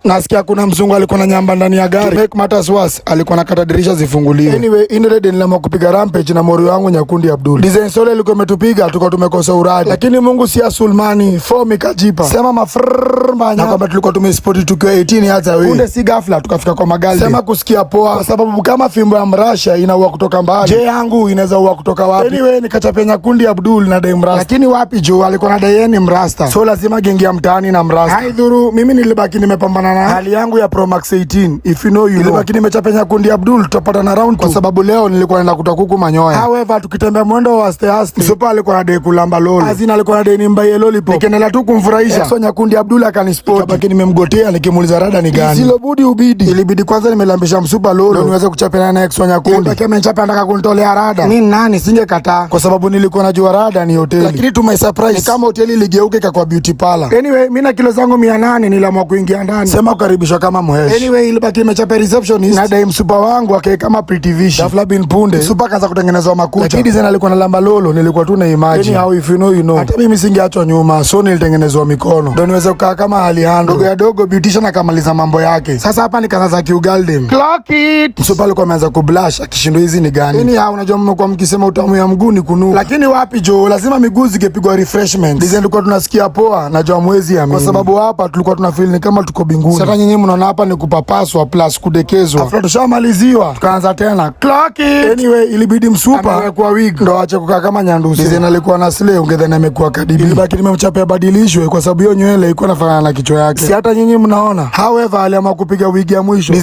Nasikia kuna mzungu alikuwa na nyamba ndani ya gari. To make matters worse, alikuwa nakata dirisha zifunguliwe. Anyway, Indred niliamua kupiga rampage na mori wangu Nyakundi Abdul. Design sole ilikuwa imetupiga tuko tumekosa uradi. Lakini Mungu si Sulmani, form ikajipa. Sema mafrrr manya. Na kwamba tulikuwa tumespoti tukiwa 18 hata wewe. Kunde si ghafla tukafika kwa magali. Sema kusikia poa kwa sababu kama fimbo ya mrasha inaua kutoka mbali. Je, yangu inaweza ua kutoka wapi? Anyway, nikachapia Nyakundi Abdul na dai mrasta. Lakini wapi jo, alikuwa na dai mrasta. So lazima gengia mtaani na mrasta. Haidhuru, mimi nilibaki nimepambana na hali yangu ya Pro Max 18. If you know you know. Nilibaki nimechapia Nyakundi Abdul tutapata na round 2 kwa sababu leo nilikuwa naenda kutoka kuku manyoya. However, tukitembea mwendo wa aste. Msupa alikuwa na dai kulamba lolo. Azina alikuwa na dai nimbaye lollipop. Nikendelea tu kumfurahisha. So Nyakundi Abdul akanispot. Nikabaki nimemgotea nikimuuliza rada ni gani. Silo budi ubidi. Ilibidi kwanza nimelambisha msupa lolo. Ndio niweze kuchapana na ex wa Nyakundi. Kama amechapa anataka kunitolea rada. Mimi nani singekataa kwa sababu nilikuwa najua rada ni hoteli. Lakini to my surprise ni kama hoteli iligeuka kwa beauty parlor. Anyway, mimi na kilo zangu 800 niliamua kuingia ndani. Sema kukaribishwa kama mhesh. Anyway, ilibaki nimechapa receptionist na dai msupa wangu akae kama pretty vision. Ghafla bin punde msupa kaanza kutengenezwa makucha. Lakini design alikuwa na lamba lolo, nilikuwa tu na imagine. How if you know you know. Hata mimi singeachwa nyuma, so nilitengenezwa mikono. Ndio niweze kukaa kama Alejandro. Dogo ya dogo beautician akamaliza mambo yake. Sasa hapa nikaanza kiugaldem. Clock it. Msupa alikuwa ameanza kublush akishindwa hizi ni gani. Nini hao unajua mmekuwa mkisema utamu ya mguu ni kunu. Lakini wapi jo, lazima miguu zingepigwa refreshment. Design tulikuwa tunasikia poa na jua mwezi ya mimi. Kwa sababu hapa tulikuwa tuna feel ni kama tuko binguni. Sasa nyinyi mnaona hapa ni kupapaswa plus kudekezwa. After tushamaliziwa tukaanza tena. Clock it. Anyway, ilibidi msupa amekuwa wig ndo aache kukaa kama nyandusi. Design alikuwa na slay ungedhani amekuwa kadibi. Ilibaki nimemchapia badilishwe kwa sababu hiyo nywele ilikuwa inafanana na kichwa yake. Si hata nyinyi mnaona. However, aliamua kupiga wig ya mwisho.